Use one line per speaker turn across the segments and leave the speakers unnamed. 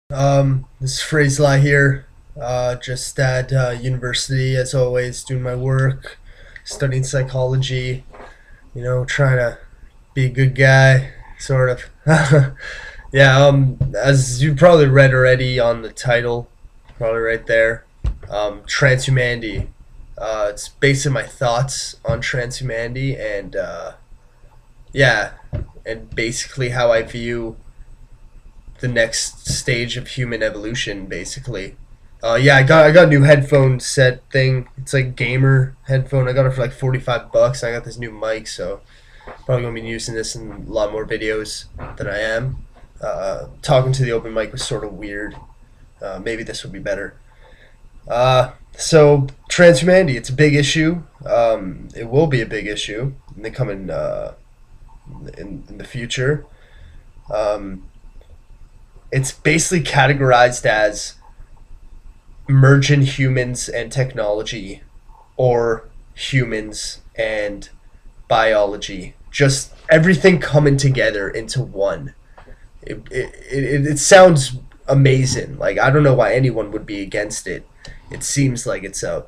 This is Phrase here. Just at university, as always, doing my work, studying psychology. Trying to be a good guy, sort of. Yeah. As you probably read already on the title, probably right there. Transhumanity. It's basing my thoughts on transhumanity and yeah, and basically how I view the next stage of human evolution, basically. Yeah, I got a new headphone set thing. It's like gamer headphone. I got it for like $45. I got this new mic, so probably gonna be using this in a lot more videos than I am. Talking to the open mic was sort of weird. Maybe this would be better. So transhumanity, it's a big issue. It will be a big issue in the coming in the future. Um, it's basically categorized as merging humans and technology or humans and biology. Just everything coming together into one. It sounds amazing. Like, I don't know why anyone would be against it. It seems like it's a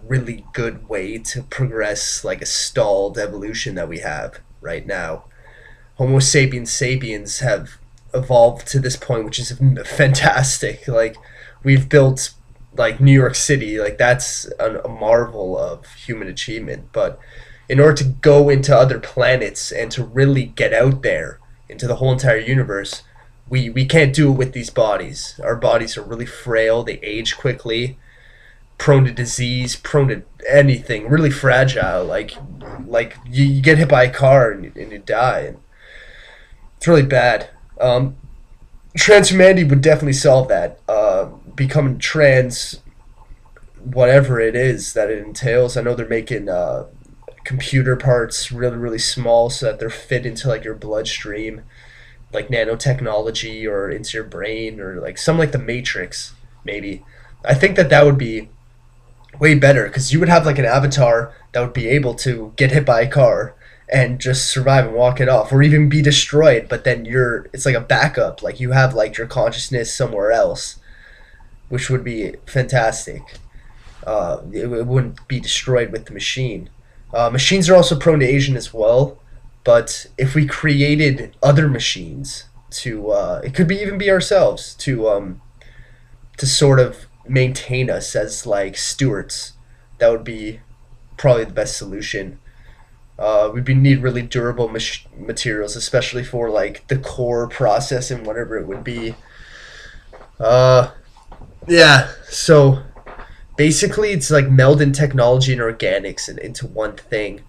really good way to progress like a stalled evolution that we have right now. Homo sapiens sapiens have evolved to this point, which is fantastic. Like, we've built like New York City, like that's a marvel of human achievement. But in order to go into other planets and to really get out there into the whole entire universe, we can't do it with these bodies. Our bodies are really frail. They age quickly, prone to disease, prone to anything, really fragile. Like you get hit by a car and you die, and it's really bad. Um, Transhumanity would definitely solve that. Becoming trans, whatever it is that it entails. I know they're making computer parts really, really small so that they're fit into like your bloodstream, like nanotechnology, or into your brain, or like some like the Matrix, maybe. I think that that would be way better because you would have like an avatar that would be able to get hit by a car and just survive and walk it off, or even be destroyed, but then it's like a backup, like you have like your consciousness somewhere else, which would be fantastic. It wouldn't be destroyed with the machine. Machines are also prone to aging as well, but if we created other machines to it could be even be ourselves to sort of maintain us as like stewards, that would be probably the best solution. We'd need really durable materials, especially for like the core process and whatever it would be. Uh, yeah, so basically, it's like melding technology and organics into one thing.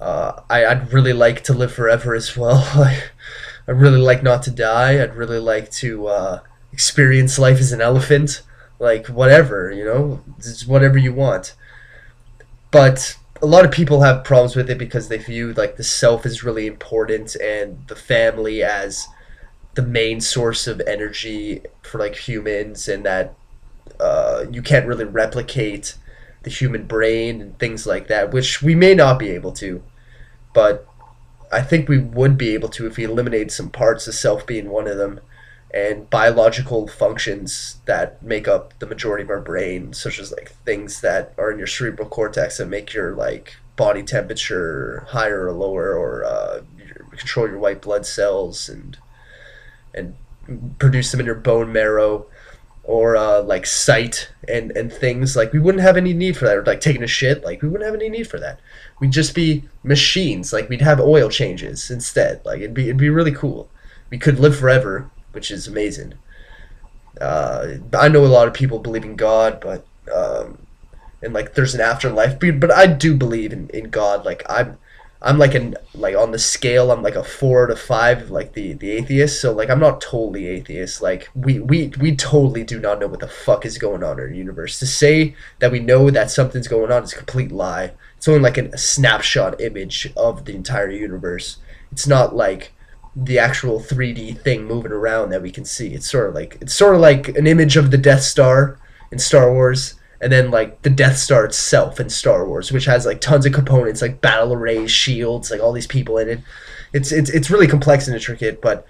I'd really like to live forever as well. I'd really like not to die. I'd really like to experience life as an elephant. Like, whatever, it's whatever you want. But a lot of people have problems with it because they view like the self as really important and the family as the main source of energy for like humans, and that you can't really replicate the human brain and things like that, which we may not be able to, but I think we would be able to if we eliminate some parts, the self being one of them, and biological functions that make up the majority of our brain, such as like things that are in your cerebral cortex that make your like body temperature higher or lower, or control your white blood cells and produce them in your bone marrow, or like sight and things. Like, we wouldn't have any need for that, or like taking a shit, like we wouldn't have any need for that. We'd just be machines. Like, we'd have oil changes instead. Like, it'd be really cool. We could live forever, which is amazing. I know a lot of people believe in God, but and like there's an afterlife, but I do believe in God. Like, I'm like on the scale, I'm like a 4 to 5, like the atheist. So like, I'm not totally atheist. Like, we totally do not know what the fuck is going on in our universe. To say that we know that something's going on is a complete lie. It's only like a snapshot image of the entire universe. It's not like the actual 3D thing moving around that we can see. It's sort of like an image of the Death Star in Star Wars, and then like the Death Star itself in Star Wars, which has like tons of components, like battle arrays, shields, like all these people in it. It's really complex and intricate, but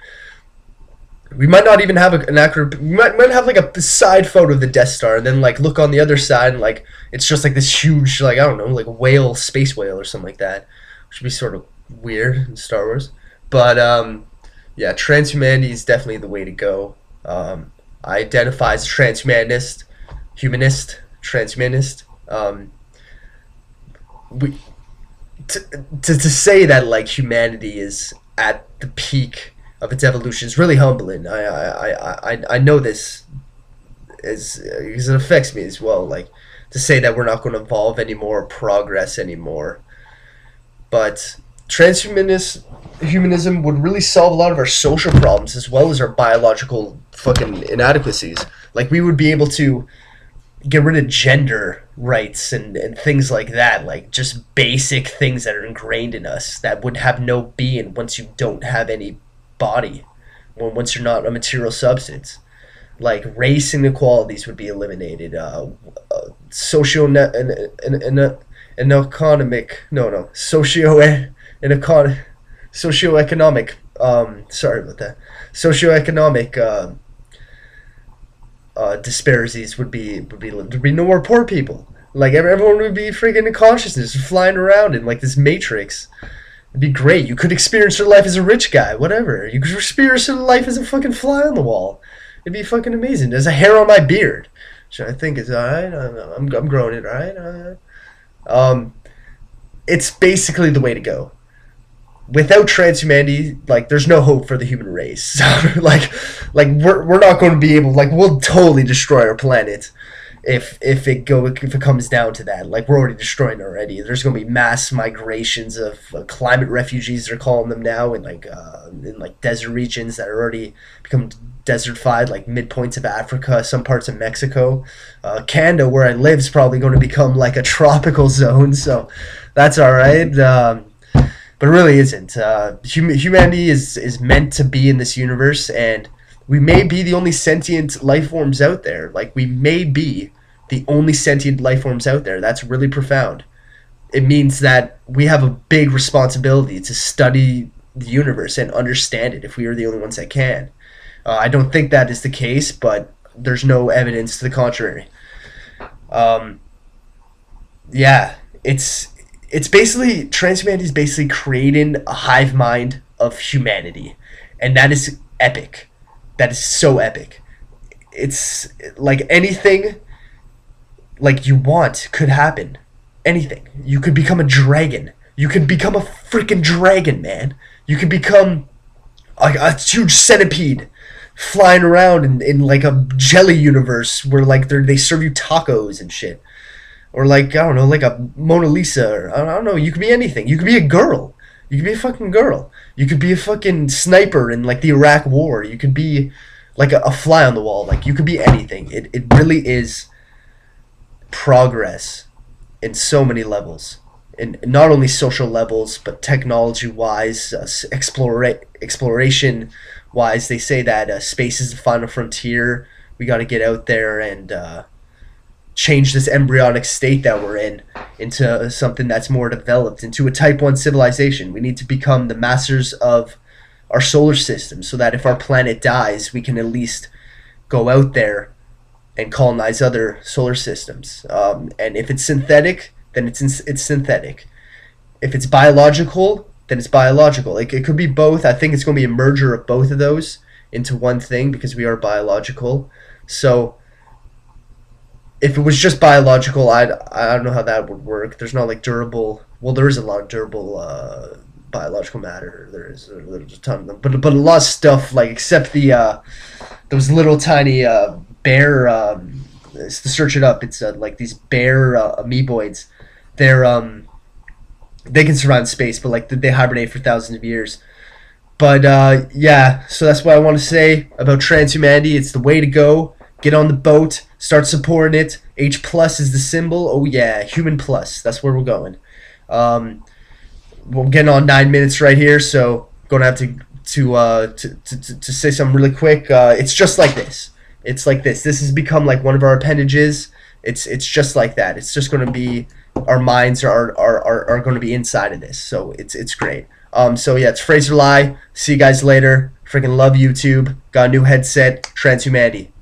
We might not even have an accurate. We might have like a side photo of the Death Star, and then like look on the other side, and like it's just like this huge, like I don't know, like whale, space whale or something like that, which would be sort of weird in Star Wars. But yeah, transhumanity is definitely the way to go. I identify as a transhumanist, transhumanist. We to say that like humanity is at the peak of its evolution is really humbling. I know this is because it affects me as well. Like to say that we're not going to evolve anymore, progress anymore, but humanism would really solve a lot of our social problems as well as our biological fucking inadequacies. Like we would be able to get rid of gender rights and things like that, like just basic things that are ingrained in us that would have no being once you don't have any body, or once you're not a material substance. Like race inequalities would be eliminated. Socio and economic socio and socioeconomic sorry about that socioeconomic disparities there'd be no more poor people. Like everyone would be freaking in consciousness, flying around in like this matrix. It'd be great. You could experience your life as a rich guy, whatever. You could experience your life as a fucking fly on the wall. It'd be fucking amazing. There's a hair on my beard, which I think is alright. I'm growing it, alright. It's basically the way to go. Without transhumanity, like there's no hope for the human race. like we're not going to be able, like we'll totally destroy our planet if it comes down to that. Like we're already destroying it already. There's going to be mass migrations of climate refugees, they're calling them now, in like desert regions that are already become desertified, like midpoints of Africa, some parts of Mexico. Canada, where I live, is probably going to become like a tropical zone, so that's all right. But it really isn't. Humanity is meant to be in this universe, and we may be the only sentient life forms out there. Like, we may be the only sentient life forms out there. That's really profound. It means that we have a big responsibility to study the universe and understand it if we are the only ones that can. I don't think that is the case, but there's no evidence to the contrary. Yeah, it's basically, transhumanity is basically creating a hive mind of humanity, and that is epic. That is so epic. It's like anything like you want could happen. Anything. You could become a dragon. You could become a freaking dragon, man. You could become a huge centipede flying around in like a jelly universe where like they serve you tacos and shit. Or like, I don't know, like a Mona Lisa, or I don't know, you could be anything. You could be a girl. You could be a fucking girl. You could be a fucking sniper in like the Iraq War. You could be like a fly on the wall. Like you could be anything. It really is progress in so many levels. In not only social levels, but technology wise, exploration wise. They say that space is the final frontier. We got to get out there and change this embryonic state that we're in into something that's more developed, into a type 1 civilization. We need to become the masters of our solar system so that if our planet dies, we can at least go out there and colonize other solar systems. And if it's synthetic, then it's synthetic. If it's biological, then it's biological. It could be both. I think it's going to be a merger of both of those into one thing because we are biological. So if it was just biological, I don't know how that would work. There's not like durable. Well, there is a lot of durable biological matter. There's a ton of them, but a lot of stuff, like except the those little tiny bear. To search it up, it's like these bear amoeboids. They can survive in space, but like they hibernate for thousands of years. But yeah, so that's what I want to say about transhumanity. It's the way to go. Get on the boat. Start supporting it. H plus is the symbol. Oh yeah, human plus. That's where we're going. We're getting on 9 minutes right here, so gonna have to say something really quick. It's just like this. It's like this. This has become like one of our appendages. It's just like that. It's just gonna be, our minds are going to be inside of this. So it's great. So yeah, it's Fraser Lie. See you guys later. Freaking love YouTube. Got a new headset. Trans-humanity.